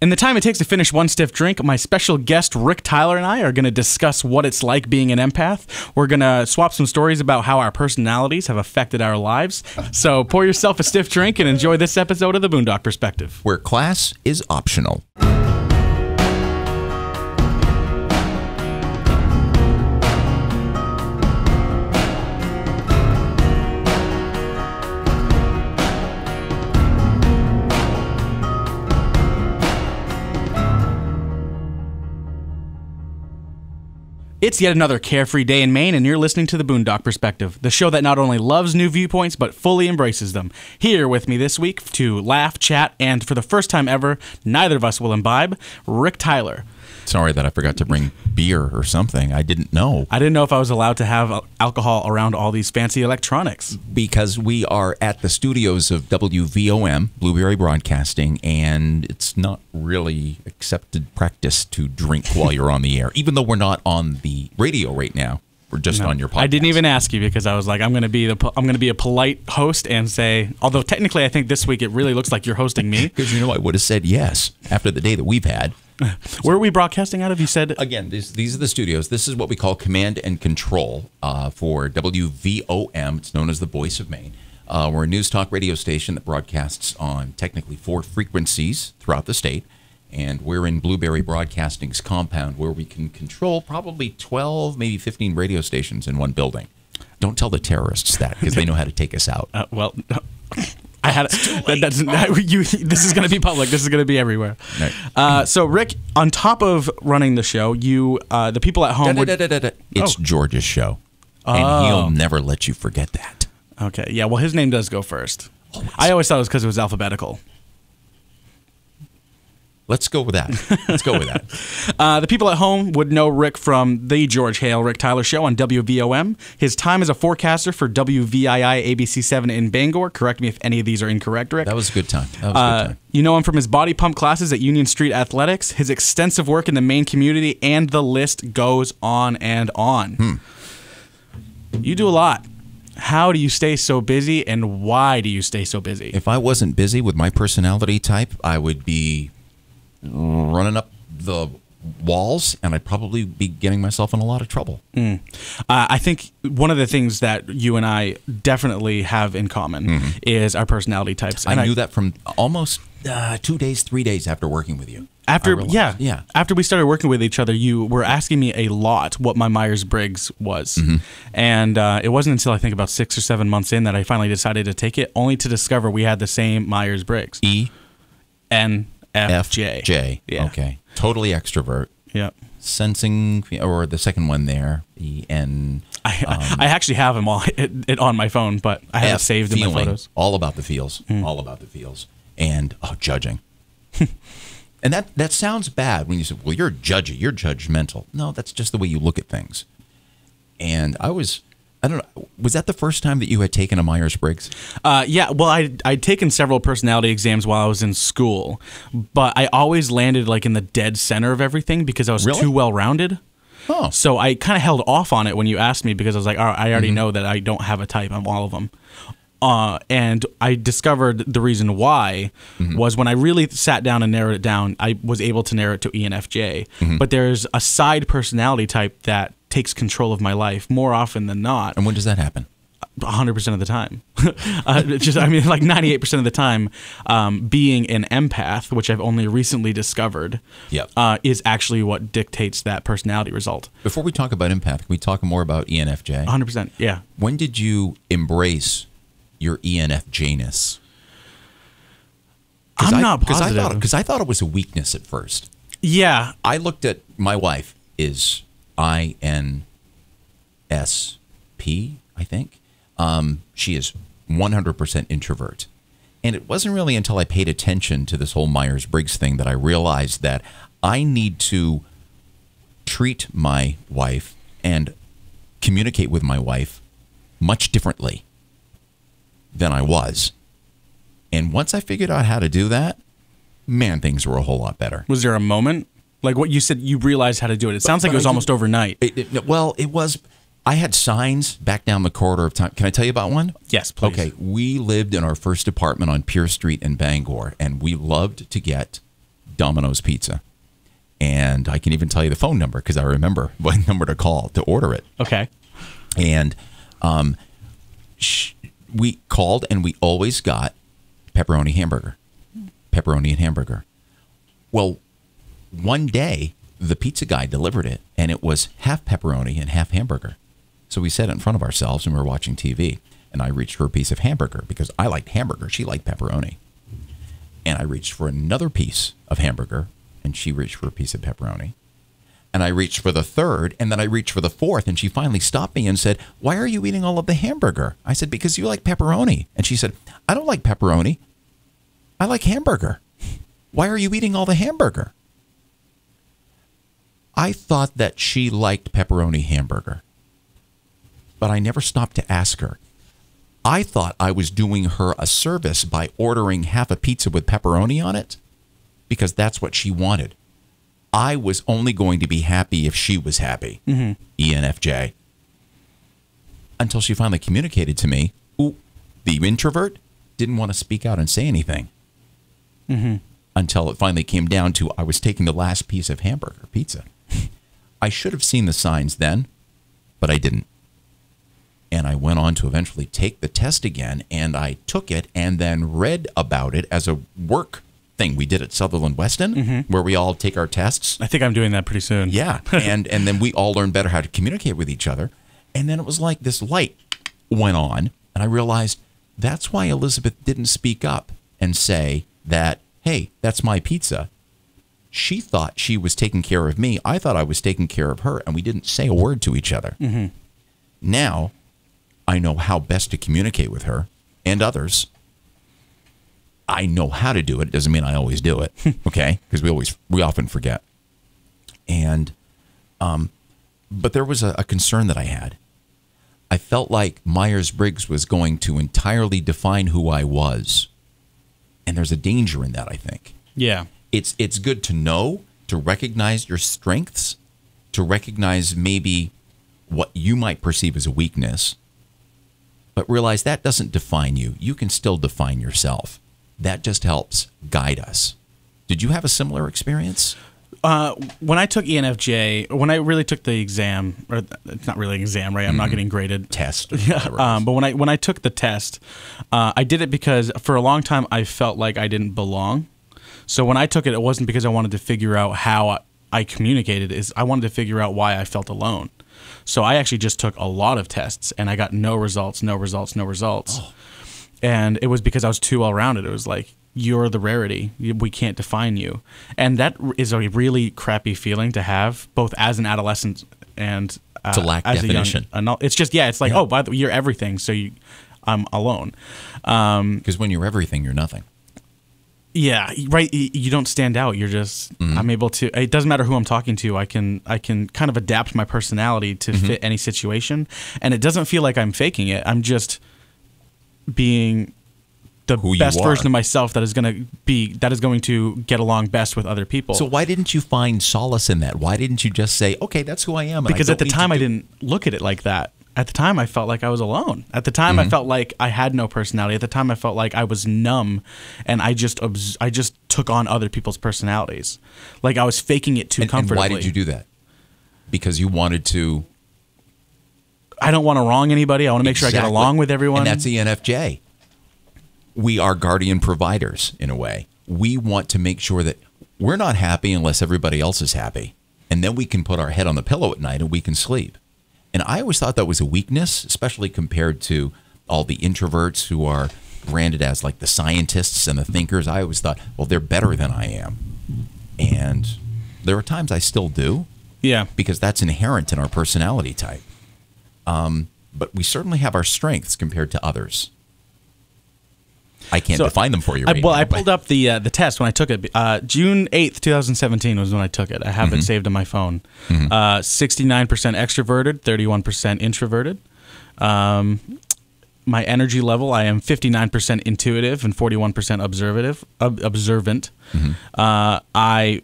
In the time it takes to finish one stiff drink, my special guest Ric Tyler and I are going to discuss what it's like being an empath. We're going to swap some stories about how our personalities have affected our lives. So pour yourself a stiff drink and enjoy this episode of The Boondock Perspective, where class is optional. It's yet another carefree day in Maine, and you're listening to The Boondock Perspective, the show that not only loves new viewpoints, but fully embraces them. Here with me this week to laugh, chat, and for the first time ever, neither of us will imbibe, Ric Tyler. Sorry that I forgot to bring beer or something. I didn't know. I didn't know if I was allowed to have alcohol around all these fancy electronics. Because we are at the studios of WVOM, Blueberry Broadcasting, and it's not really accepted practice to drink while you're on the air, even though we're not on the radio right now. We're just on your podcast. I didn't even ask you because I was like, I'm going to be a polite host and say, although technically I think this week it really looks like you're hosting me. Because I would have said yes after the day that we've had. Where are we broadcasting out of? You said again. These are the studios. This is what we call command and control for WVOM. It's known as the Voice of Maine. We're a news talk radio station that broadcasts on technically 4 frequencies throughout the state, and we're in Blueberry Broadcasting's compound where we can control probably 12, maybe 15 radio stations in one building. Don't tell the terrorists that because they know how to take us out. I had this is going to be public. This is going to be everywhere. Right. So, Rick, on top of running the show, the people at home It's George's show, and he'll never let you forget that. Okay, yeah. Well, his name does go first. I always thought it was because it was alphabetical. Let's go with that. The people at home would know Rick from the George Hale Ric Tyler Show on WVOM. His time as a forecaster for WVII ABC7 in Bangor. Correct me if any of these are incorrect, Rick. That was a good time. You know him from his body pump classes at Union Street Athletics, his extensive work in the Maine community, and the list goes on and on. You do a lot. How do you stay so busy, and why do you stay so busy? If I wasn't busy with my personality type, I would be running up the walls, and I'd probably be getting myself in a lot of trouble. I think one of the things that you and I definitely have in common is our personality types. And I knew that from almost 2 days, 3 days after working with you. After we started working with each other, you were asking me a lot what my Myers Briggs was. And it wasn't until I think about 6 or 7 months in that I finally decided to take it, only to discover we had the same Myers Briggs. ENFJ. Yeah. Okay. Totally extrovert. Yeah. Sensing, or the second one there, EN. I actually have them all on my phone, but I have it saved in my photos. All about the feels. All about the feels. And judging. And that sounds bad when you say, well, you're judgy, you're judgmental. No, that's just the way you look at things. And I don't know. Was that the first time that you had taken a Myers Briggs? Yeah. Well, I'd taken several personality exams while I was in school, but I always landed like in the dead center of everything because I was too well-rounded. Oh. So I kind of held off on it when you asked me because I was like, all right, I already know that I don't have a type on all of them. And I discovered the reason why was when I really sat down and narrowed it down, I was able to narrow it to ENFJ. But there's a side personality type that takes control of my life more often than not. And when does that happen? 100% of the time. Like 98% of the time, being an empath, which I've only recently discovered, is actually what dictates that personality result. Before we talk about empath, can we talk more about ENFJ? 100%, yeah. When did you embrace your ENFJ-ness? I'm not positive. Because I thought it was a weakness at first. Yeah. I looked at my wife is INSP, I think. She is 100% introvert. And it wasn't really until I paid attention to this whole Myers Briggs thing that I realized that I need to treat my wife and communicate with my wife much differently than I was. And once I figured out how to do that, man, things were a whole lot better. Was there a moment? Like what you said, you realized how to do it. It sounds like it was almost overnight. It was. I had signs back down the corridor of time. Can I tell you about one? Yes, please. Okay, we lived in our first apartment on Pierce Street in Bangor, and we loved to get Domino's pizza. And I can even tell you the phone number because I remember what number to call to order it. Okay. And we called and we always got pepperoni hamburger. Pepperoni and hamburger. Well, one day the pizza guy delivered it and it was half pepperoni and half hamburger. So we sat in front of ourselves and we were watching TV. And I reached for a piece of hamburger because I liked hamburger. She liked pepperoni. And I reached for another piece of hamburger and she reached for a piece of pepperoni. And I reached for the third, and then I reached for the fourth, and she finally stopped me and said, "Why are you eating all of the hamburger?" I said, "Because you like pepperoni." And she said, "I don't like pepperoni. I like hamburger. Why are you eating all the hamburger?" I thought that she liked pepperoni hamburger, but I never stopped to ask her. I thought I was doing her a service by ordering half a pizza with pepperoni on it because that's what she wanted. I was only going to be happy if she was happy. ENFJ. Until she finally communicated to me, ooh, the introvert didn't want to speak out and say anything. Until it finally came down to I was taking the last piece of hamburger pizza. I should have seen the signs then, but I didn't. And I went on to eventually take the test again, and I took it and then read about it as a work thing we did at Sutherland Weston, where we all take our tests. I think I'm doing that pretty soon. Yeah, and then we all learn better how to communicate with each other. And then it was like this light went on, and I realized that's why Elizabeth didn't speak up and say that, "Hey, that's my pizza." She thought she was taking care of me. I thought I was taking care of her, and we didn't say a word to each other. Now, I know how best to communicate with her and others. I know how to do it. It doesn't mean I always do it, okay? Because we often forget. And, but there was a concern that I had. I felt like Myers Briggs was going to entirely define who I was, and there's a danger in that. I think. Yeah, it's good to know, to recognize your strengths, to recognize maybe what you might perceive as a weakness, but realize that doesn't define you. You can still define yourself. That just helps guide us. Did you have a similar experience? When I took ENFJ, when I really took the exam, or it's not really an exam, right? I'm not getting graded. Test. But when I took the test, I did it because for a long time I felt like I didn't belong. So when I took it, it wasn't because I wanted to figure out how I communicated. I wanted to figure out why I felt alone. So I actually just took a lot of tests, and I got no results. Oh. And it was because I was too well-rounded. It was like, you're the rarity. We can't define you. And that is a really crappy feeling to have, both as an adolescent and to lack as definition. A young adult. It's just, it's like, oh, by the way, you're everything, so I'm alone. Because when you're everything, you're nothing. Yeah, right. You don't stand out. You're just, I'm able to, it doesn't matter who I'm talking to. I can kind of adapt my personality to fit any situation. And it doesn't feel like I'm faking it. I'm just being the best version of myself that is going to get along best with other people. So why didn't you find solace in that? Why didn't you just say, okay, that's who I am? Because at the time I didn't look at it like that. At the time I felt like I was alone. At the time I felt like I had no personality. At the time I felt like I was numb, and I just took on other people's personalities. Like I was faking it too comfortably. And why did you do that? Because you wanted to... I don't want to wrong anybody. I want to make sure I get along with everyone. And that's ENFJ. We are guardian providers in a way. We want to make sure that we're not happy unless everybody else is happy. And then we can put our head on the pillow at night and we can sleep. And I always thought that was a weakness, especially compared to all the introverts who are branded as like the scientists and the thinkers. I always thought, well, they're better than I am. And there are times I still do. Yeah. Because that's inherent in our personality type. But we certainly have our strengths compared to others. I can't define them for you right now. I pulled up the test when I took it. June 8th, 2017 was when I took it. I have it saved on my phone. 69% extroverted, 31% introverted. My energy level, I am 59% intuitive and 41% observant. I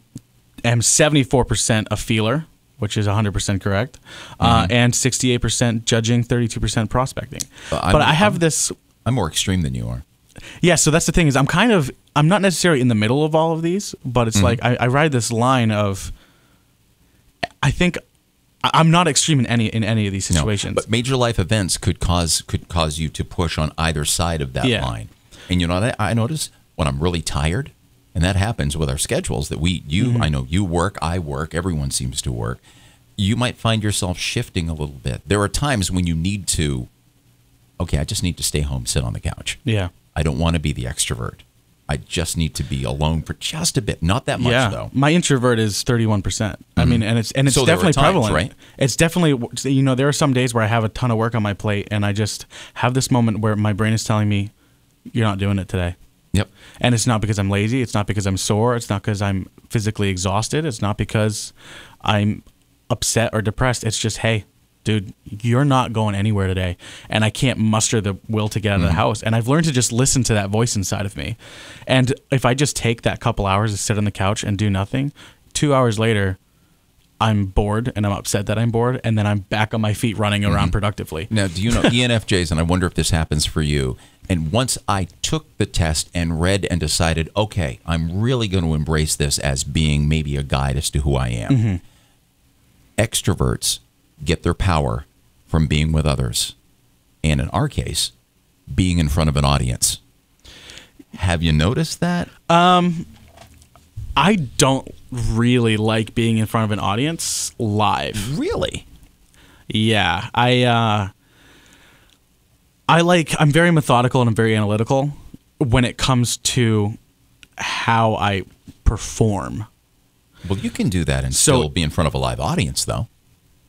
am 74% a feeler, which is 100% correct, and 68% judging, 32% prospecting. But I have this... I'm more extreme than you are. Yeah, so that's the thing is I'm not necessarily in the middle of all of these, but it's like I ride this line of I think I'm not extreme in any of these situations. No, but major life events could cause you to push on either side of that line. And you know, I notice when I'm really tired, and that happens with our schedules that I know you work, I work, everyone seems to work. You might find yourself shifting a little bit. There are times when you need to, okay, I just need to stay home, sit on the couch. Yeah. I don't want to be the extrovert. I just need to be alone for just a bit. Not that much, though. My introvert is 31%. I mean, and it's so definitely prevalent. Right? It's definitely, you know, there are some days where I have a ton of work on my plate, and I just have this moment where my brain is telling me, "You're not doing it today." Yep. And it's not because I'm lazy. It's not because I'm sore. It's not because I'm physically exhausted. It's not because I'm upset or depressed. It's just, hey, dude, you're not going anywhere today. And I can't muster the will to get out of the house. And I've learned to just listen to that voice inside of me. And if I just take that couple hours to sit on the couch and do nothing, 2 hours later, I'm bored and I'm upset that I'm bored. And then I'm back on my feet running around productively. Now, do you know ENFJs, and I wonder if this happens for you, and once I took the test and read and decided, okay, I'm really going to embrace this as being maybe a guide as to who I am. Extroverts get their power from being with others. And in our case, being in front of an audience. Have you noticed that? I don't really like being in front of an audience live. Really? Yeah. I'm very methodical and I'm very analytical when it comes to how I perform. Well, you can do that and still be in front of a live audience, though.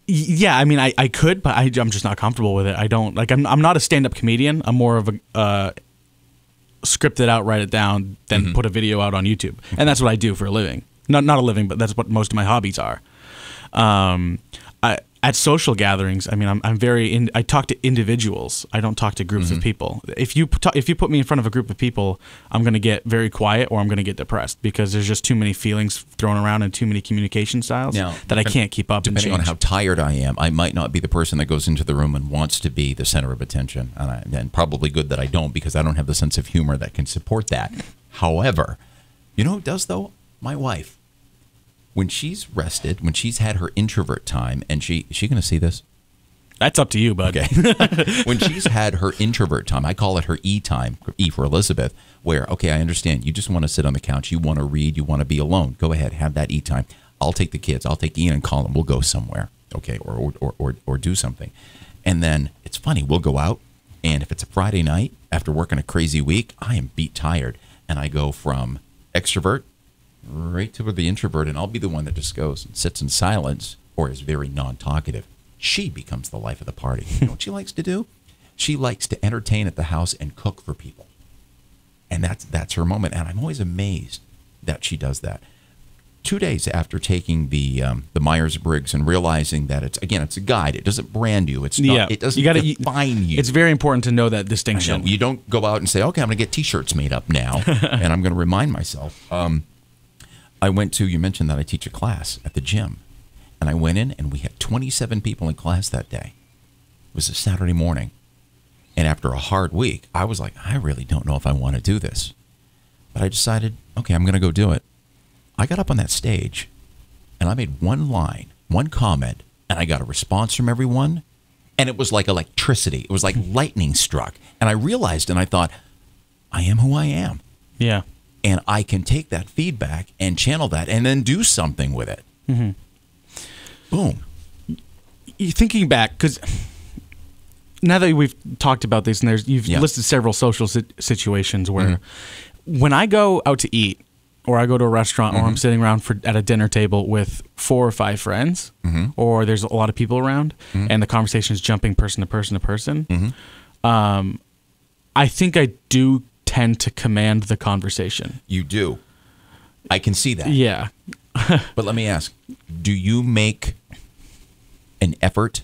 Yeah, I mean, I could, but I'm just not comfortable with it. I don't like. I'm not a stand-up comedian. I'm more of a script it out, write it down, then put a video out on YouTube, and that's what I do for a living. Not a living, but that's what most of my hobbies are. At social gatherings, I mean, I talk to individuals. I don't talk to groups of people. If you put me in front of a group of people, I'm going to get very quiet or I'm going to get depressed because there's just too many feelings thrown around and too many communication styles that I can't keep up. Depending on how tired I am, I might not be the person that goes into the room and wants to be the center of attention. And probably good that I don't, because I don't have the sense of humor that can support that. However, you know who does, though? My wife. When she's rested, when she's had her introvert time, and is she going to see this? That's up to you, bud. Okay. When she's had her introvert time, I call it her E time, E for Elizabeth, where, okay, I understand. You just want to sit on the couch. You want to read. You want to be alone. Go ahead. Have that E time. I'll take the kids. I'll take Ian and Colin. We'll go somewhere, okay, or do something. And then it's funny. We'll go out, and if it's a Friday night after working a crazy week, I am beat tired, and I go from extrovert right to the introvert, and I'll be the one that just goes and sits in silence or is very non-talkative. She becomes the life of the party. You know what she likes to do? She likes to entertain at the house and cook for people. And that's her moment. And I'm always amazed that she does that. 2 days after taking the Myers Briggs and realizing that it's a guide. It doesn't brand you. It's not, it doesn't define you. It's very important to know that distinction. You don't go out and say, okay, I'm going to get T-shirts made up now, and I'm going to remind myself. I went to, you mentioned that I teach a class at the gym, and I went in and we had 27 people in class that day. It was a Saturday morning, and after a hard week, I was like, I really don't know if I want to do this, but I decided, okay, I'm going to go do it. I got up on that stage, and I made one line, one comment, and I got a response from everyone, and it was like electricity. It was like lightning struck, and I realized, and I thought, I am who I am. Yeah. And I can take that feedback and channel that and then do something with it. Boom. You're thinking back, because now that we've talked about this, and you've listed several social situations where when I go out to eat, or I go to a restaurant, or I'm sitting around at a dinner table with 4 or 5 friends, or there's a lot of people around, and the conversation is jumping person to person to person, I think I do tend to command the conversation. You do. I can see that. Yeah. But let me ask, do you make an effort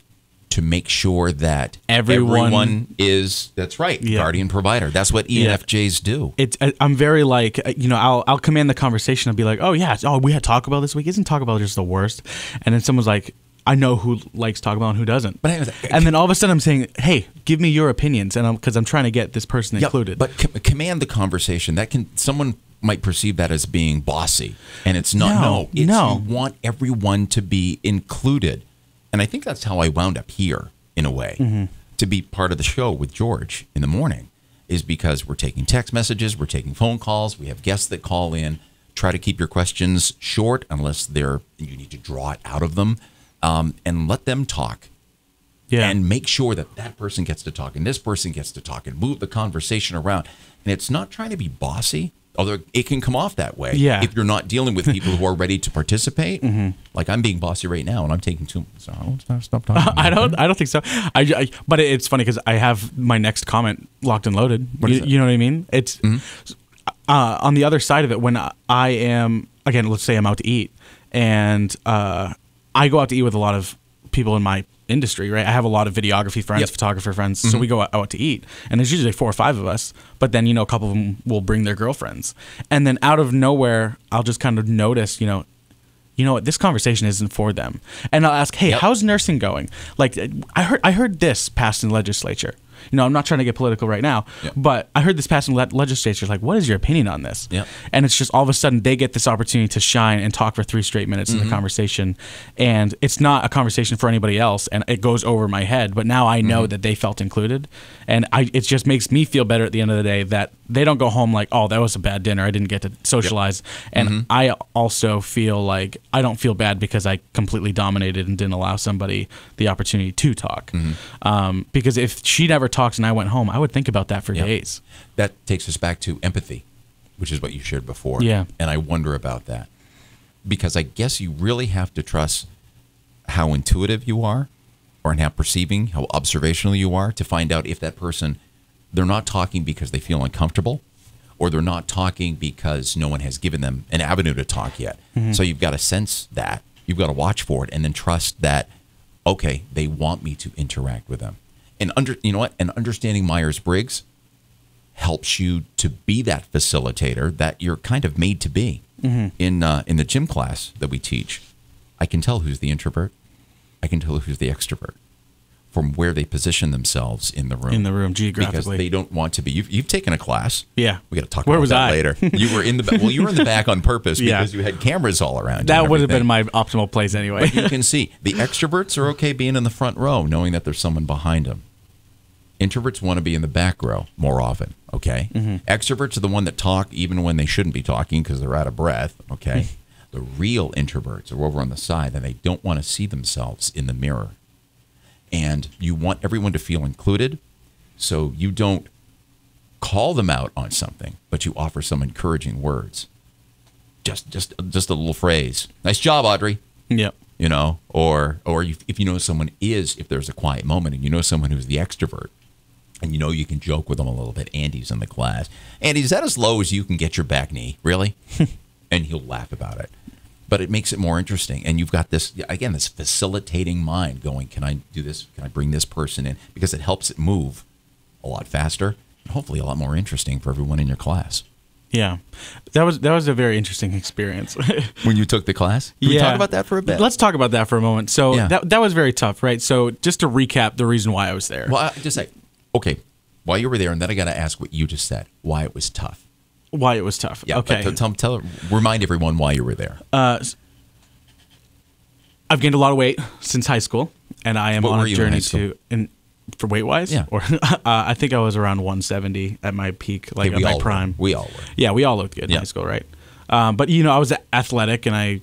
to make sure that everyone is, that's right, guardian provider? That's what ENFJs do. I'm very like, I'll command the conversation and be like, oh, yeah, we had Taco Bell this week. Isn't Taco Bell just the worst? And then someone's like, I know who likes talking about and who doesn't. But and then all of a sudden I'm saying, hey, give me your opinions, and because I'm trying to get this person included. But command the conversation. Someone might perceive that as being bossy, and it's not. No. You want everyone to be included, and I think that's how I wound up here in a way, to be part of the show with George in the morning, is because we're taking text messages, we're taking phone calls, we have guests that call in. Try to keep your questions short unless you need to draw it out of them, and let them talk. Yeah. And make sure that person gets to talk and this person gets to talk and move the conversation around. And it's not trying to be bossy, although it can come off that way if you're not dealing with people who are ready to participate. Like I'm being bossy right now and I'm taking too much. So I'll stop talking. I don't think so. But it's funny because I have my next comment locked and loaded. You know what I mean? It's on the other side of it, when I am, again, let's say I'm out to eat, and I go out to eat with a lot of people in my industry, right? I have a lot of videography friends, photographer friends, so we go out to eat, and there's usually 4 or 5 of us, but then, a couple of them will bring their girlfriends, and then out of nowhere, I'll just kind of notice, you know what, this conversation isn't for them, and I'll ask, hey, how's nursing going? Like, I heard this passed in the legislature. I'm not trying to get political right now, but I heard this pass in legislature. Like, what is your opinion on this? And it's just all of a sudden they get this opportunity to shine and talk for 3 straight minutes in the conversation. And it's not a conversation for anybody else. And it goes over my head. But now I know that they felt included. And it just makes me feel better at the end of the day that they don't go home like, oh, that was a bad dinner. I didn't get to socialize. And I also feel like I don't feel bad because I completely dominated and didn't allow somebody the opportunity to talk. Because if she never talks and I went home, I would think about that for days. That takes us back to empathy, which is what you shared before. Yeah. And I wonder about that. Because I guess you really have to trust how intuitive you are, or how perceiving, how observational you are, to find out if that person, they're not talking because they feel uncomfortable, or they're not talking because no one has given them an avenue to talk yet. So you've got to sense that. You've got to watch for it and then trust that, okay, they want me to interact with them. And understanding Myers Briggs helps you to be that facilitator that you're kind of made to be. In the gym class that we teach, I can tell who's the introvert. I can tell who's the extrovert from where they position themselves in the room. In the room, geographically. Because they don't want to be. You've taken a class. Yeah. We got to talk about that later. You were in the back on purpose because you had cameras all around. That would have been my optimal place anyway. But you can see the extroverts are okay being in the front row, knowing that there's someone behind them. Introverts want to be in the back row more often, okay? Extroverts are the one that talk even when they shouldn't be talking because they're out of breath, okay? The real introverts are over on the side, and they don't want to see themselves in the mirror. And you want everyone to feel included, so you don't call them out on something, but you offer some encouraging words. Just a little phrase. Nice job, Audrey. Yep. Or if you know someone if there's a quiet moment and you know someone who's the extrovert, and you can joke with them a little bit. Andy's in the class. Andy, is that as low as you can get your back knee? Really? And he'll laugh about it. But it makes it more interesting. And you've got this facilitating mind going, can I do this? Can I bring this person in? Because it helps it move a lot faster and hopefully a lot more interesting for everyone in your class. Yeah. That was a very interesting experience. When you took the class? Can we talk about that for a bit? Let's talk about that for a moment. So that was very tough, right? So just to recap the reason why I was there. Well, just say, okay, while you were there, and then I got to ask what you just said, why it was tough. Why it was tough. Yeah, okay. Remind everyone why you were there. I've gained a lot of weight since high school, and I am on a journey for weight wise. Yeah. Or I think I was around 170 at my peak, at my prime. We all were. Yeah, we all looked good in high school, right? But I was athletic, and I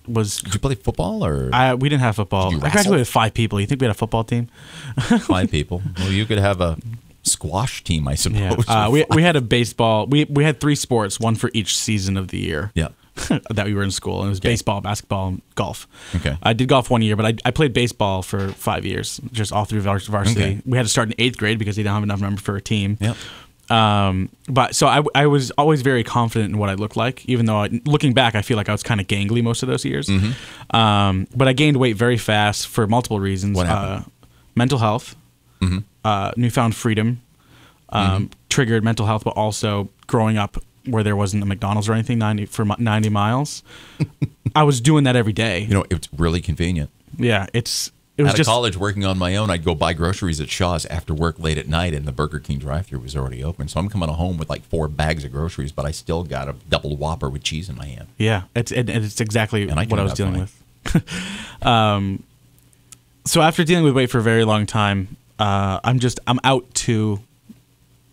was. Did you play football or? We didn't have football. I graduated with 5 people. You think we had a football team? 5 people. Well, you could have a squash team, I suppose. Yeah. We had a baseball. We had 3 sports, one for each season of the year. Yeah. That we were in school, and it was baseball, basketball, and golf. Okay. I did golf 1 year, but I played baseball for 5 years, just all through varsity. Okay. We had to start in 8th grade because they didn't have enough numbers for a team. Yep. But so I was always very confident in what I looked like, even though looking back, I feel like I was kind of gangly most of those years. But I gained weight very fast for multiple reasons. What happened? Mental health, newfound freedom, triggered mental health, but also growing up where there wasn't a McDonald's or anything for 90 miles. I was doing that every day. You know, it's really convenient. Yeah, it was Out just of college, working on my own, I'd go buy groceries at Shaw's after work late at night, and the Burger King drive-thru was already open. So I'm coming home with like 4 bags of groceries, but I still got a double Whopper with cheese in my hand. Yeah, it's exactly what I was dealing with. So after dealing with weight for a very long time, I'm out to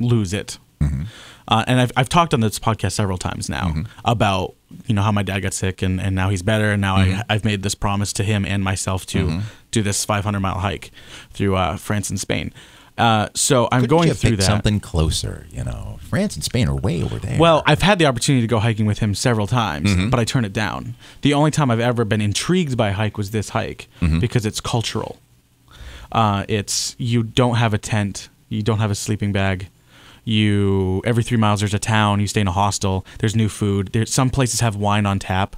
lose it. Mm-hmm. And I've talked on this podcast several times now about, you know, how my dad got sick and now he's better. And now I've made this promise to him and myself to do this 500-mile hike through France and Spain. So I'm going you through pick that. something closer, you know. France and Spain are way over there. Well, I've had the opportunity to go hiking with him several times, but I turn it down. The only time I've ever been intrigued by a hike was this hike because it's cultural. You don't have a tent, you don't have a sleeping bag. Every 3 miles there's a town. You stay in a hostel. There's new food. Some places have wine on tap.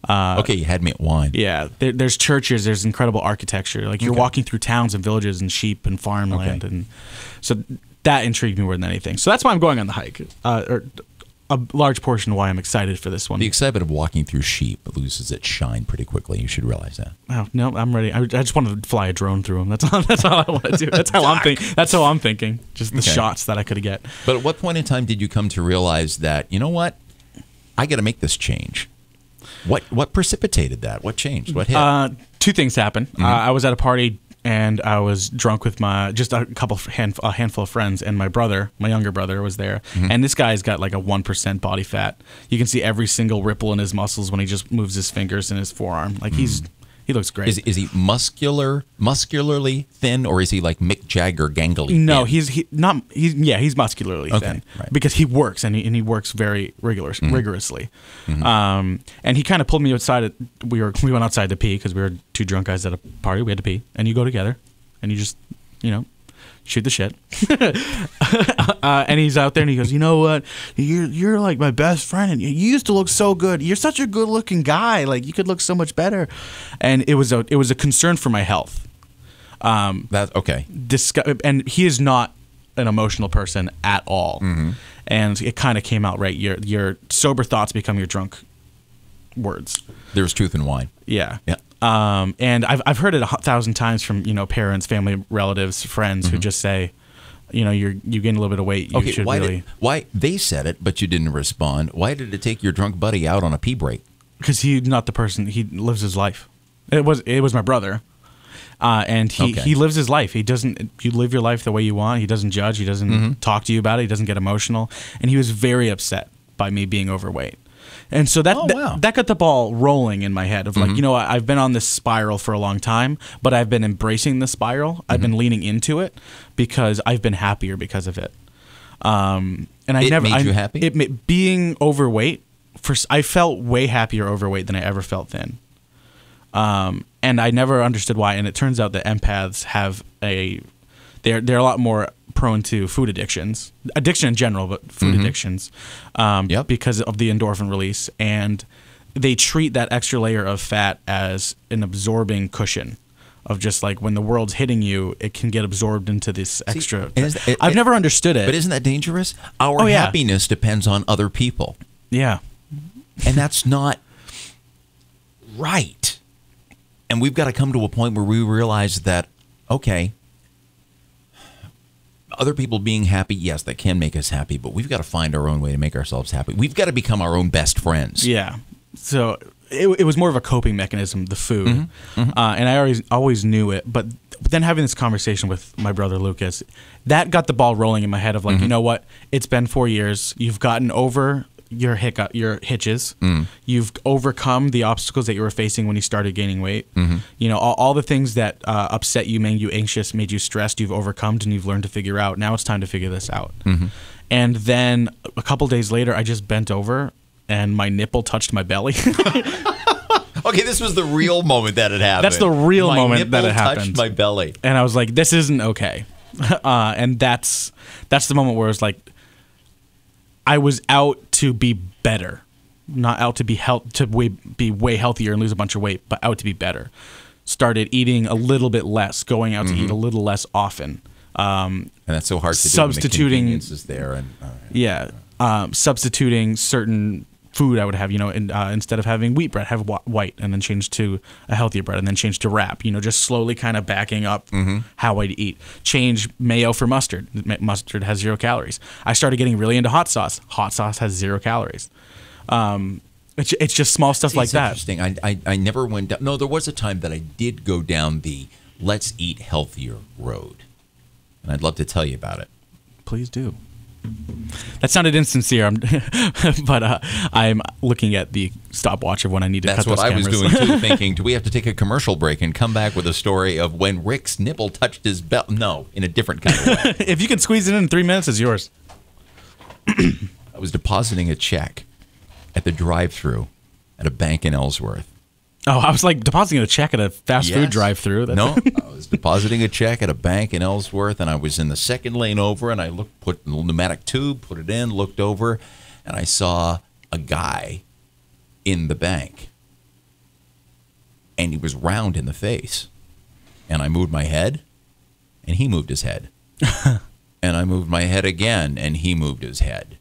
Okay, you had me at wine. Yeah, there's churches. There's incredible architecture. Like you're walking through towns and villages and sheep and farmland, and so that intrigued me more than anything. So that's why I'm going on the hike. Or a large portion of why I'm excited for this one. The excitement of walking through sheep loses its shine pretty quickly. You should realize that. Oh, no, I'm ready. I just want to fly a drone through them. That's all I want to do. That's how I'm thinking. That's how I'm thinking. Just the shots that I could get. But at what point in time did you come to realize that, you know what, I got to make this change? What precipitated that? What changed? What hit? 2 things happened. I was at a party and I was drunk with a handful of friends, and my younger brother was there. And this guy's got like a 1% body fat. You can see every single ripple in his muscles when he just moves his fingers in his forearm. Like he looks great. Is he muscularly thin, or is he like Mick Jagger gangly? No, thin? he's muscularly thin because he works and he works very rigorously. And he kind of pulled me outside. We went outside to pee because we were 2 drunk guys at a party. We had to pee, and you go together, and you just, you know, shoot the shit. And he's out there and he goes, you know what? You're like my best friend, and you used to look so good. You're such a good looking guy. Like you could look so much better. And it was a concern for my health. That's okay. And he is not an emotional person at all. And it kind of came out right. Your sober thoughts become your drunk words. There's truth in wine. Yeah. And I've heard it 1,000 times from, you know, parents, family, relatives, friends who just say, you know, you gain a little bit of weight. You should why they said it, but you didn't respond? Why did it take your drunk buddy out on a pee break? Because he's not the person. He lives his life. It was my brother, and he lives his life. He doesn't. You live your life the way you want. He doesn't judge. He doesn't talk to you about it. He doesn't get emotional. And he was very upset by me being overweight. And so that got the ball rolling in my head of like, you know, I've been on this spiral for a long time, but I've been embracing the spiral. I've been leaning into it because I've been happier because of it. And made you happy? Being overweight, I felt way happier overweight than I ever felt thin. And I never understood why. And it turns out that empaths have they're a lot more prone to food addiction in general, but food addictions, because of the endorphin release, and they treat that extra layer of fat as an absorbing cushion of just like when the world's hitting you, it can get absorbed into this extra. I've never understood it. But isn't that dangerous? Our happiness depends on other people. Yeah. And that's not right. And we've got to come to a point where we realize that, okay, other people being happy, yes, that can make us happy, but we've got to find our own way to make ourselves happy. We've got to become our own best friends. Yeah. So it was more of a coping mechanism, the food. And I always knew it. But then having this conversation with my brother Lucas, that got the ball rolling in my head of like, you know what? It's been 4 years. You've gotten over your hitches. You've overcome the obstacles that you were facing when you started gaining weight. You know, all the things that upset you, made you anxious, made you stressed, you've overcome and you've learned to figure out. Now it's time to figure this out. And then a couple days later, I just bent over and my nipple touched my belly. Okay, this was the real moment that it happened. That's the real moment that it happened. My nipple touched my belly. And I was like, this isn't okay. And that's the moment where it was like, I was out to be better, not out to be be way healthier and lose a bunch of weight, but out to be better. Started eating a little bit less, going out to eat a little less often. And that's so hard to do when the convenience is there. And substituting certain food I would have. Instead of having wheat bread, have white, and then change to a healthier bread, and then change to wrap. Just slowly kind of backing up how I'd eat. Change mayo for mustard. Mustard has 0 calories. I started getting really into hot sauce. Hot sauce has 0 calories. It's just small stuff like that. Interesting. I never went down. No, there was a time that I did go down the let's eat healthier road, and I'd love to tell you about it. Please do. That sounded insincere, but I'm looking at the stopwatch of when I need to cut those cameras. That's what I was doing too, thinking, do we have to take a commercial break and come back with a story of when Rick's nipple touched his belt? No, in a different kind of way. If you can squeeze it in 3 minutes, it's yours. I was depositing a check at the drive-thru at a bank in Ellsworth. Oh, I was like depositing a check at a fast food drive-thru. No, I was depositing a check at a bank in Ellsworth, and I was in the second lane over, and I put the pneumatic tube, put it in, looked over, and I saw a guy in the bank, and he was round in the face. And I moved my head, and he moved his head. And I moved my head again, and he moved his head.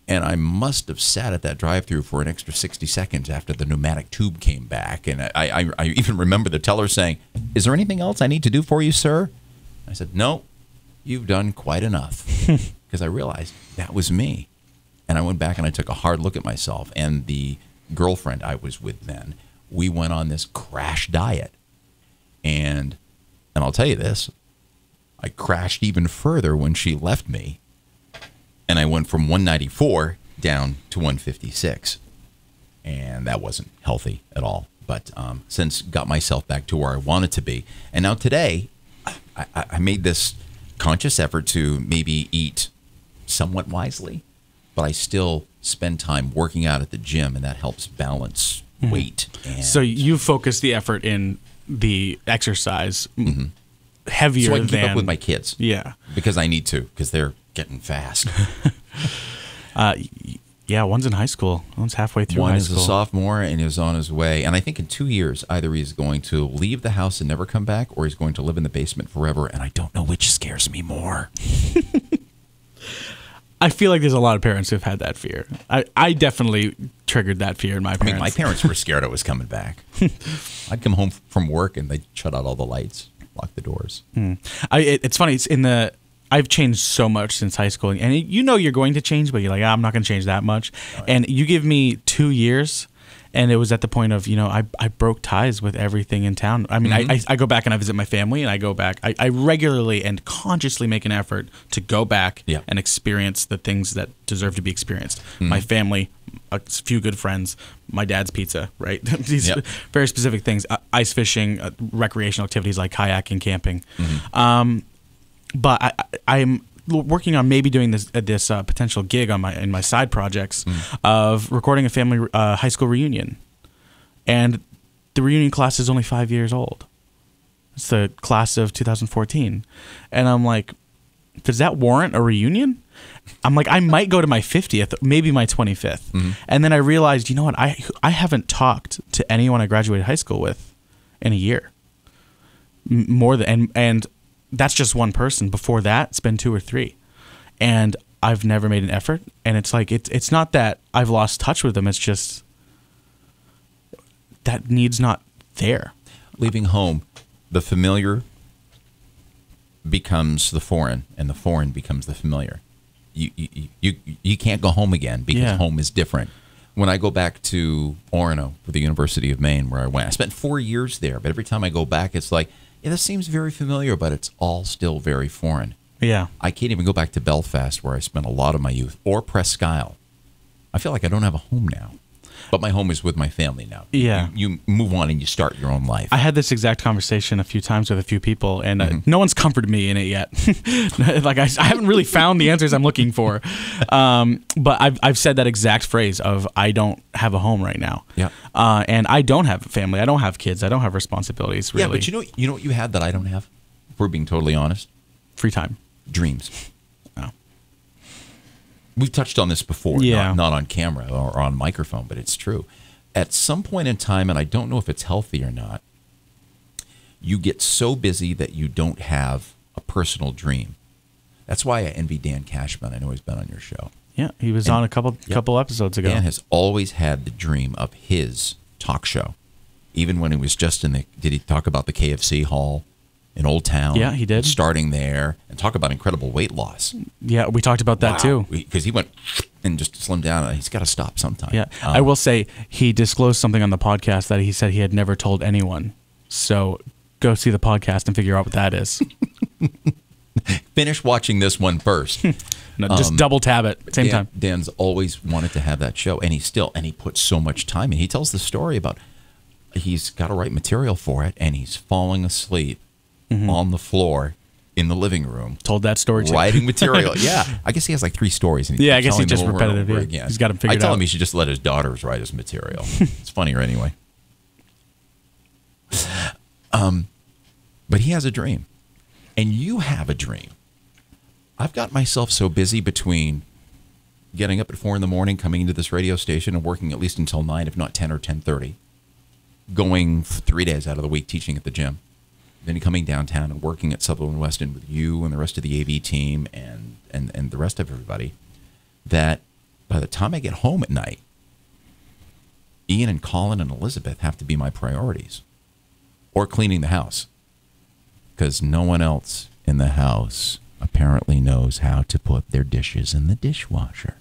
And I must have sat at that drive-thru for an extra 60 seconds after the pneumatic tube came back. And I even remember the teller saying, "Is there anything else I need to do for you, sir?" I said, "No, you've done quite enough." Because I realized that was me. And I went back and I took a hard look at myself. And the girlfriend I was with then, we went on this crash diet. And I'll tell you this, I crashed even further when she left me. And I went from 194 down to 156. And that wasn't healthy at all. But since got myself back to where I wanted to be. And now today, I made this conscious effort to maybe eat somewhat wisely. But I still spend time working out at the gym, and that helps balance weight. And so you focus the effort in the exercise heavier so I can than... keep up with my kids. Yeah. Because I need to, because they're getting fast. Yeah, one's in high school. One's halfway through high school. One is a sophomore and is on his way. And I think in 2 years, either he's going to leave the house and never come back, or he's going to live in the basement forever. And I don't know which scares me more. I feel like there's a lot of parents who've had that fear. I definitely triggered that fear in my parents. I mean, my parents were scared I was coming back. I'd come home from work and they'd shut out all the lights, lock the doors. It's funny. I've changed so much since high school, and you're going to change, but you're like, I'm not going to change that much. Right. And you give me 2 years, and it was at the point of, I broke ties with everything in town. I mean, I go back and I visit my family, and I go back. I regularly and consciously make an effort to go back and experience the things that deserve to be experienced. My family, a few good friends, my dad's pizza, right? These very specific things, ice fishing, recreational activities like kayaking, camping. But I'm working on maybe doing this potential gig in my side projects of recording a family high school reunion, and the reunion class is only 5 years old. It's the class of 2014, and I'm like, does that warrant a reunion? I'm like, I might go to my 50th, maybe my 25th, and then I realized, you know what? I haven't talked to anyone I graduated high school with in a year, more than and. That's just one person. Before that, it's been 2 or 3. And I've never made an effort. And it's like, it's not that I've lost touch with them. It's just that need's not there. Leaving home, the familiar becomes the foreign, and the foreign becomes the familiar. You can't go home again because home is different. When I go back to Orono for the University of Maine, where I went, I spent 4 years there. But every time I go back, it's like, yeah, this seems very familiar, but it's all still very foreign. Yeah. I can't even go back to Belfast, where I spent a lot of my youth, or Presqu'Isle. I feel like I don't have a home now. But my home is with my family now. Yeah. You move on and you start your own life. I had this exact conversation a few times with a few people, and no one's comforted me in it yet. Like I haven't really found the answers I'm looking for. But I've said that exact phrase of, I don't have a home right now. Yeah. And I don't have a family. I don't have kids. I don't have responsibilities, really. Yeah, but you know what you had that I don't have? If we're being totally honest. Free time. Dreams. Oh. We've touched on this before, Yeah. not on camera or on microphone, but it's true. At some point in time, and I don't know if it's healthy or not, you get so busy that you don't have a personal dream. That's why I envy Dan Cashman. I know he's been on your show. Yeah, he was on a couple episodes ago. Dan has always had the dream of his talk show. Even when he was just did he talk about the KFC hall in Old Town? Yeah, he did. Starting there, and talk about incredible weight loss. Yeah, we talked about that too. Because he went and just slimmed down. He's got to stop sometime. Yeah, I will say he disclosed something on the podcast that he said he had never told anyone. So go see the podcast and figure out what that is. Finish watching this one first. No, just double tab it same time. Dan's always wanted to have that show, and he puts so much time in. He tells the story about he's got to write material for it, and he's falling asleep on the floor in the living room. Told that story too. Writing material. Yeah. I guess he has like 3 stories. And I guess he's just repetitive. Yeah. He's got them figured out. I tell him he should just let his daughters write his material. It's funnier anyway. But he has a dream. And you have a dream. I've got myself so busy between getting up at 4 in the morning, coming into this radio station and working at least until 9, if not 10 or 10:30, going 3 days out of the week teaching at the gym, then coming downtown and working at Sutherland Weston with you and the rest of the AV team and the rest of everybody, that by the time I get home at night, Ian and Colin and Elizabeth have to be my priorities, or cleaning the house, because no one else in the house apparently knows how to put their dishes in the dishwasher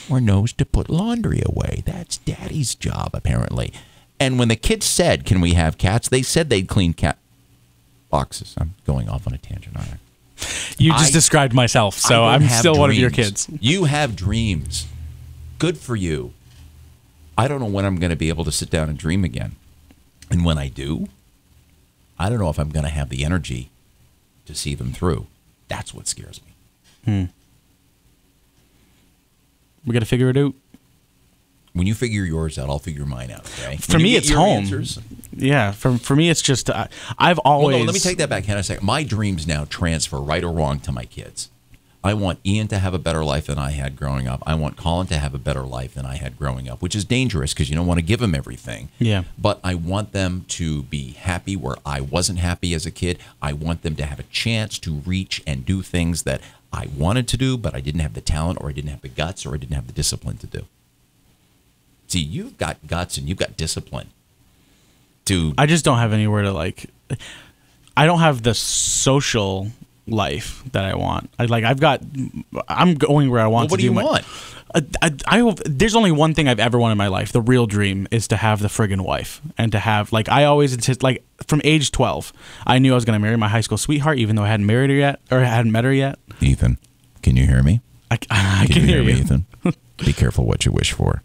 or knows to put laundry away. That's Daddy's job, apparently. And when the kids said, "Can we have cats?" they said they'd clean cat boxes. I'm going off on a tangent, aren't I? You just described myself, so I'm still one of your kids. You have dreams. Good for you. I don't know when I'm going to be able to sit down and dream again. And when I do, I don't know if I'm going to have the energy to see them through. That's what scares me. We got to figure it out. When you figure yours out, I'll figure mine out. Okay? For me, it's home. Answers, yeah. For me, it's just I've always. Well, no, let me take that back. Can I say my dreams now transfer, right or wrong, to my kids? I want Ian to have a better life than I had growing up. I want Colin to have a better life than I had growing up, which is dangerous because you don't want to give them everything. Yeah. But I want them to be happy where I wasn't happy as a kid. I want them to have a chance to reach and do things that I wanted to do, but I didn't have the talent, or I didn't have the guts, or I didn't have the discipline to do. See, you've got guts and you've got discipline. I just don't have anywhere to I don't have the social life that I want. I'm going where I want to do. What do you want? There's only one thing I've ever wanted in my life. The real dream is to have the friggin' wife, and to have I always from age 12, I knew I was going to marry my high school sweetheart, even though I hadn't married her yet, or I hadn't met her yet. Ethan, can you hear me? I can hear you, Ethan. Be careful what you wish for.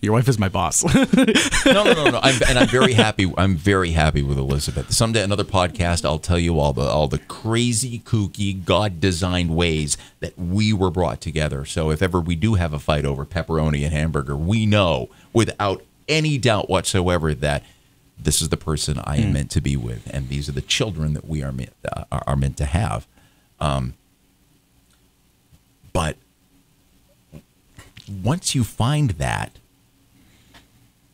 Your wife is my boss. No. I'm very happy. I'm very happy with Elizabeth. Someday, another podcast, I'll tell you all the crazy, kooky, God-designed ways that we were brought together. So if ever we do have a fight over pepperoni and hamburger, we know without any doubt whatsoever that this is the person I am meant to be with, and these are the children that we are meant to have. But once you find that,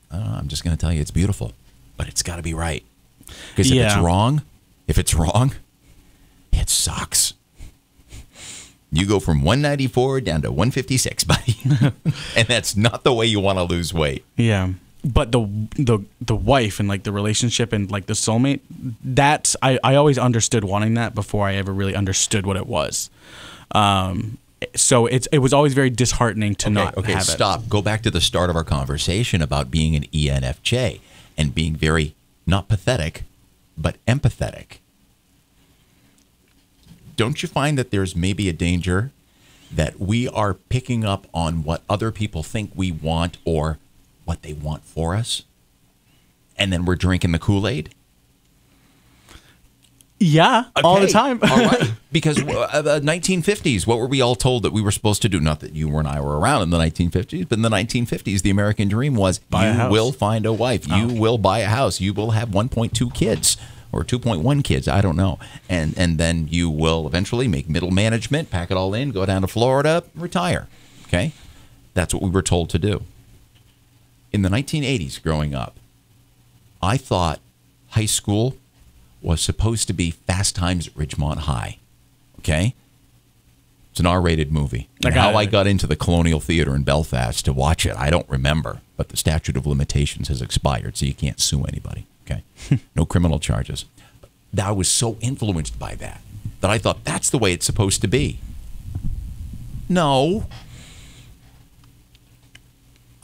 I'm just going to tell you it's beautiful, but it's got to be right. Because if it's wrong, it sucks. You go from 194 down to 156, buddy. And that's not the way you want to lose weight. Yeah. But the wife and the relationship and the soulmate, that's I always understood wanting that before I ever really understood what it was. So it was always very disheartening to not have it. Stop. Go back to the start of our conversation about being an ENFJ and being very, not pathetic, but empathetic. Don't you find that there's maybe a danger that we are picking up on what other people think we want or what they want for us, and then we're drinking the Kool-Aid? Yeah, all the time. All right. Because 1950s, what were we all told that we were supposed to do? Not that you and I were around in the 1950s, but in the 1950s, the American dream was you will find a wife. You will buy a house. You will have 1.2 kids or 2.1 kids. I don't know. And then you will eventually make middle management, pack it all in, go down to Florida, retire. Okay? That's what we were told to do. In the 1980s, growing up, I thought high school was supposed to be Fast Times at Ridgemont High. Okay? It's an R-rated movie. And how I got into the Colonial Theatre in Belfast to watch it, I don't remember. But the statute of limitations has expired, so you can't sue anybody. Okay, no criminal charges. I was so influenced by that I thought that's the way it's supposed to be. No.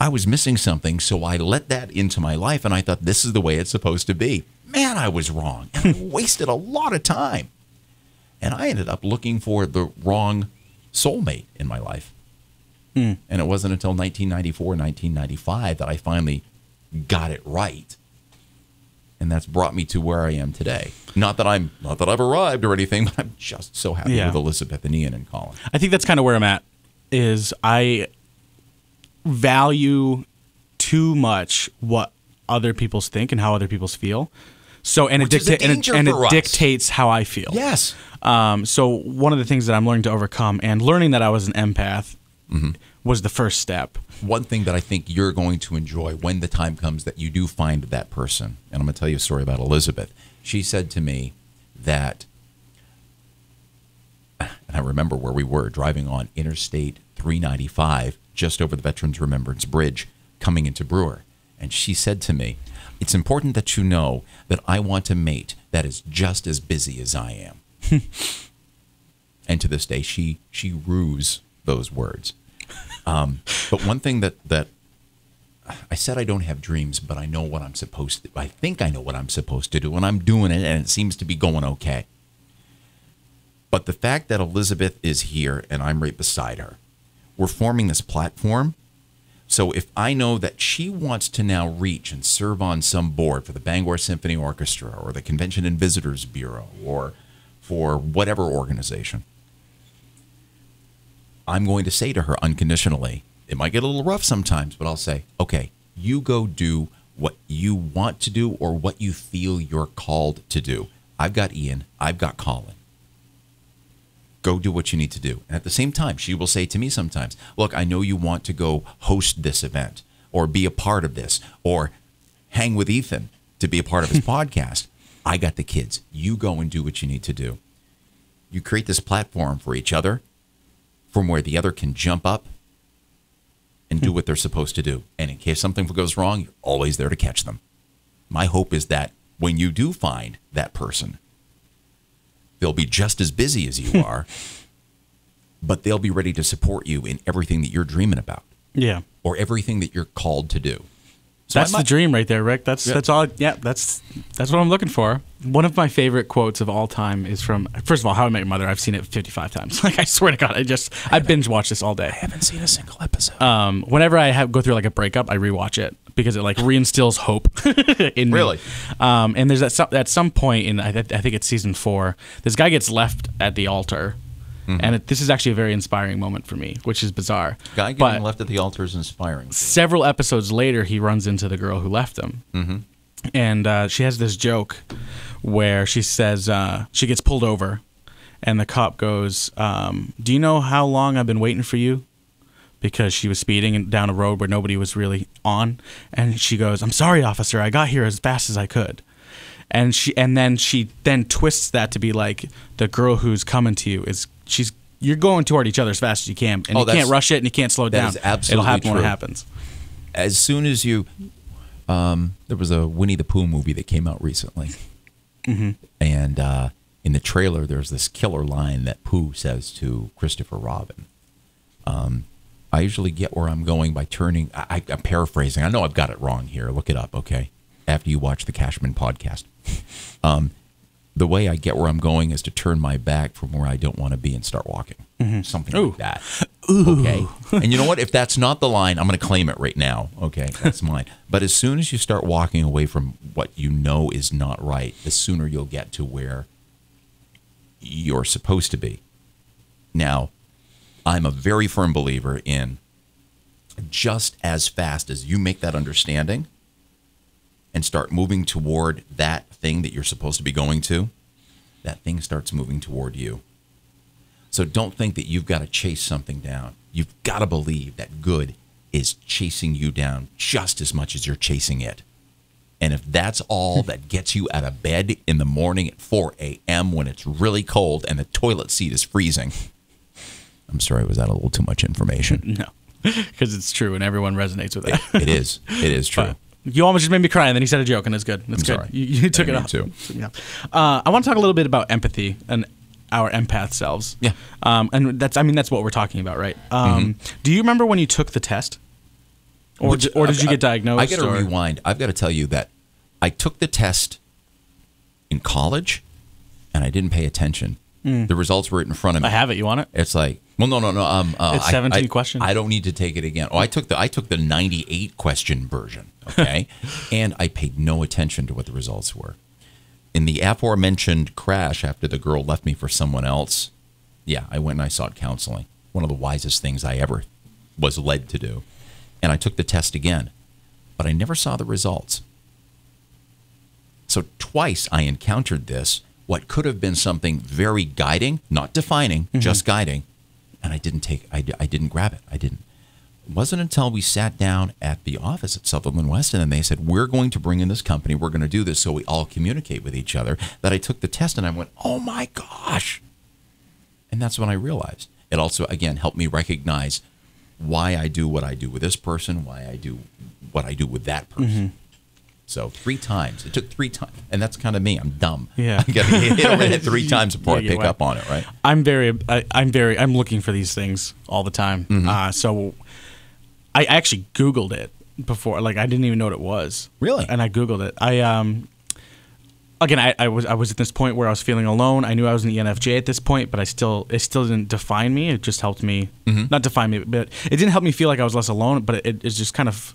I was missing something, so I let that into my life, and I thought this is the way it's supposed to be. Man, I was wrong. And I wasted a lot of time. And I ended up looking for the wrong soulmate in my life. And it wasn't until 1994, 1995 that I finally got it right. And that's brought me to where I am today. Not that I've arrived or anything, but I'm just so happy with Elizabeth and Ian and Colin. I think that's kind of where I'm at, is I value too much what other people think and how other people feel. So it dictates how I feel. Yes. So one of the things that I'm learning to overcome, and learning that I was an empath, was the first step. One thing that I think you're going to enjoy when the time comes that you do find that person, and I'm going to tell you a story about Elizabeth. She said to me that, and I remember where we were driving on Interstate 395, just over the Veterans Remembrance Bridge, coming into Brewer. And she said to me, it's important that you know that I want a mate that is just as busy as I am. And to this day, she rues those words. But one thing that I said, I don't have dreams, but I know what I'm supposed to. I think I know what I'm supposed to do, and I'm doing it, and it seems to be going okay. But the fact that Elizabeth is here and I'm right beside her, we're forming this platform. So if I know that she wants to now reach and serve on some board for the Bangor Symphony Orchestra or the Convention and Visitors Bureau or for whatever organization, I'm going to say to her unconditionally, it might get a little rough sometimes, but I'll say, okay, you go do what you want to do or what you feel you're called to do. I've got Ian. I've got Colin. Go do what you need to do. And at the same time, she will say to me sometimes, look, I know you want to go host this event or be a part of this or hang with Ethan to be a part of his podcast. I got the kids. You go and do what you need to do. You create this platform for each other from where the other can jump up and do what they're supposed to do. And in case something goes wrong, you're always there to catch them. My hope is that when you do find that person, they'll be just as busy as you are, but they'll be ready to support you in everything that you're dreaming about. Yeah. Or everything that you're called to do. So that's the dream right there, Rick. That's all. Yeah, that's what I'm looking for. One of my favorite quotes of all time is from, first of all, How I Met Your Mother. I've seen it 55 times. Like, I swear to God, I binge watch this all day. I haven't seen a single episode. Whenever I go through like a breakup, I rewatch it because it like reinstills hope in me. Really? And there's at some point in I think it's season 4, this guy gets left at the altar. Mm-hmm. And this is actually a very inspiring moment for me, which is bizarre. Guy getting left at the altar is inspiring. Several episodes later, he runs into the girl who left him. Mm-hmm. And she has this joke where she says, she gets pulled over, and the cop goes, do you know how long I've been waiting for you? Because she was speeding down a road where nobody was really on. And she goes, I'm sorry, officer, I got here as fast as I could. And then she twists that to be like, the girl who's coming to you you're going toward each other as fast as you can, and you can't rush it and you can't slow down. That is absolutely It'll happen true. when it happens. As soon as you, there was a Winnie the Pooh movie that came out recently, mm-hmm. and in the trailer there's this killer line that Pooh says to Christopher Robin. I usually get where I'm going by turning. I'm paraphrasing. I know I've got it wrong here. Look it up, okay? After you watch the Cashman podcast. The way I get where I'm going is to turn my back from where I don't want to be and start walking. Mm-hmm. Something like that. Ooh. Okay? And you know what? If that's not the line, I'm going to claim it right now. Okay? That's mine. But as soon as you start walking away from what you know is not right, the sooner you'll get to where you're supposed to be. Now, I'm a very firm believer in just as fast as you make that understanding and start moving toward that thing that you're supposed to be going to, that thing starts moving toward you. So don't think that you've got to chase something down. You've got to believe that good is chasing you down just as much as you're chasing it. And if that's all that gets you out of bed in the morning at 4 a.m. when it's really cold and the toilet seat is freezing, I'm sorry, was that a little too much information? No, because it's true and everyone resonates with that. It is. It is true. But you almost just made me cry, and then he said a joke, and it's good. It's good. Sorry. You took it off. Too. Yeah. I want to talk a little bit about empathy and our empath selves. Yeah. And that's what we're talking about, right? Do you remember when you took the test? Or did you get diagnosed? I got to rewind. I've got to tell you that I took the test in college, and I didn't pay attention. The results were right in front of me. I have it. You want it? It's like, well, no. It's 17 questions. I don't need to take it again. Oh, I took the 98 question version. Okay, and I paid no attention to what the results were. In the aforementioned crash, after the girl left me for someone else, yeah, I went and I sought counseling. One of the wisest things I ever was led to do. And I took the test again, but I never saw the results. So twice I encountered this, what could have been something very guiding, not defining, just guiding, and I didn't grab it. I didn't. It wasn't until we sat down at the office at Sutherland Weston and they said, we're going to bring in this company, we're going to do this so we all communicate with each other, that I took the test and I went, oh my gosh. And that's when I realized. It also, again, helped me recognize why I do what I do with this person, why I do what I do with that person. So 3 times. It took 3 times. And that's kind of me. I'm dumb. Yeah. I got to hit over the head 3 times before I pick up on it, right? I'm looking for these things all the time. So I actually Googled it before. Like, I didn't even know what it was. Really? And I Googled it. I was at this point where I was feeling alone. I knew I was an ENFJ at this point, but it still didn't define me. It just helped me, not define me, but it didn't help me feel like I was less alone, but it just kind of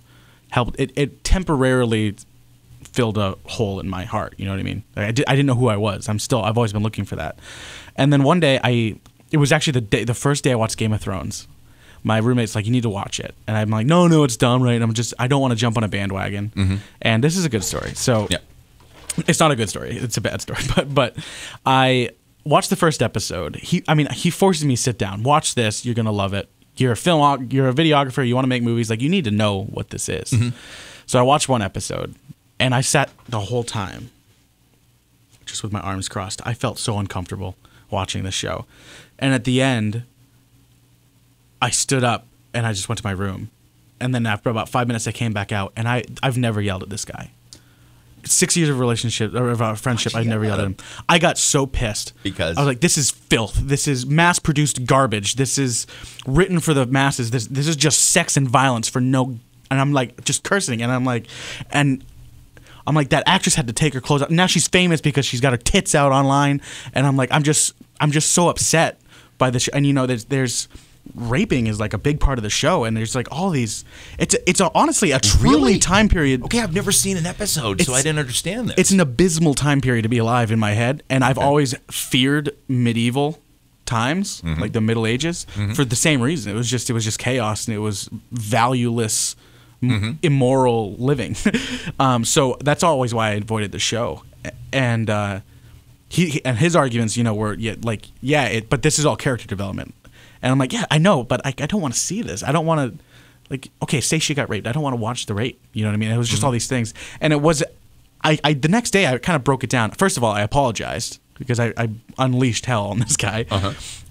helped. It temporarily filled a hole in my heart. You know what I mean? Like, I didn't know who I was. I've always been looking for that. And then one day it was actually the first day I watched Game of Thrones. My roommate's like, you need to watch it. And I'm like, no, it's dumb, right? I don't want to jump on a bandwagon. And this is a good story. So it's not a good story. It's a bad story. But I watched the first episode. He forces me to sit down. Watch this. You're going to love it. You're a videographer. You want to make movies. Like, you need to know what this is. So I watched one episode, and I sat the whole time just with my arms crossed. I felt so uncomfortable watching this show. And at the end, I stood up and I just went to my room. And then after about 5 minutes, I came back out, and I've never yelled at this guy. 6 years of relationship or of friendship, I've never yelled at him. I got so pissed because I was like, "This is filth. This is mass-produced garbage. This is written for the masses. This is just sex and violence for no." And I'm like, just cursing, and I'm like, that actress had to take her clothes out. Now she's famous because she's got her tits out online, and I'm like, I'm just so upset by this. And there's raping is like a big part of the show, and there's like all these. It's honestly a truly time period. Okay, I've never seen an episode, so I didn't understand this. It's an abysmal time period to be alive in my head, and I've always feared medieval times, like the Middle Ages, for the same reason. It was just chaos, and it was valueless, immoral living. So that's always why I avoided the show, and he and his arguments, were but this is all character development. And I'm like, yeah, I know, but I don't want to see this. I don't want to, okay, say she got raped. I don't want to watch the rape. You know what I mean? It was just all these things. And it was, the next day I kind of broke it down. First of all, I apologized because I unleashed hell on this guy.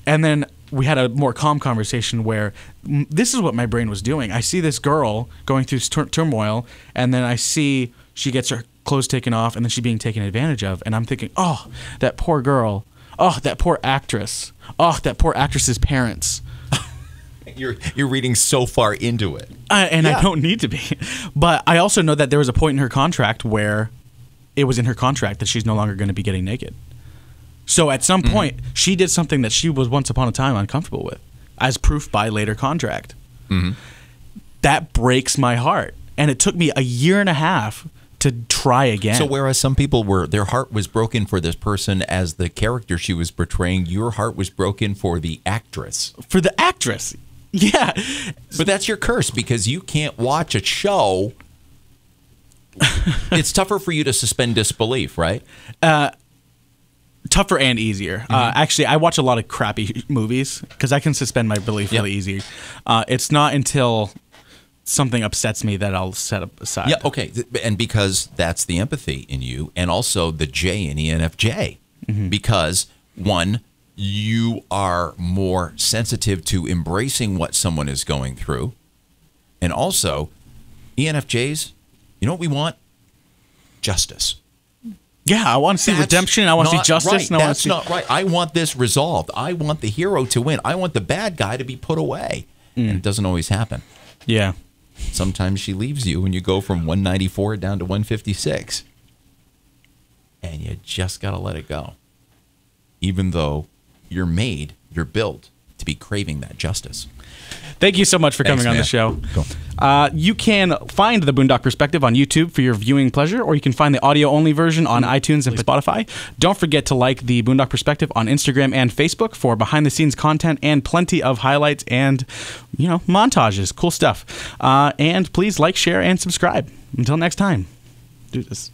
And then we had a more calm conversation where this is what my brain was doing. I see this girl going through turmoil, and then I see she gets her clothes taken off, and then she's being taken advantage of. And I'm thinking, oh, that poor girl. Oh, that poor actress. Oh, that poor actress's parents. You're reading so far into it. I don't need to be. But I also know that there was a point in her contract where it was in her contract that she's no longer going to be getting naked. So at some point, she did something that she was once upon a time uncomfortable with, as proof by later contract. That breaks my heart. And it took me a year and a half to try again. So whereas some people their heart was broken for this person as the character she was portraying, your heart was broken for the actress. For the actress. Yeah. But that's your curse because you can't watch a show. It's tougher for you to suspend disbelief, right? Tougher and easier. Actually, I watch a lot of crappy movies because I can suspend my belief really easy. It's not until something upsets me that I'll set up aside. Yeah, okay. And because that's the empathy in you, and also the J in ENFJ. Because, one, you are more sensitive to embracing what someone is going through. And also, ENFJs, you know what we want? Justice. Yeah, I want to see redemption. I want to see justice. Right. And That's not right. I want this resolved. I want the hero to win. I want the bad guy to be put away. And it doesn't always happen. Yeah. Sometimes she leaves you and you go from 194 down to 156. And you just got to let it go. Even though you're built to be craving that justice. Thank you so much for coming on the show. Cool. You can find the Boondock Perspective on YouTube for your viewing pleasure, or you can find the audio-only version on iTunes and Spotify. Don't forget to like the Boondock Perspective on Instagram and Facebook for behind-the-scenes content and plenty of highlights and, montages. Cool stuff. And please like, share, and subscribe. Until next time, do this.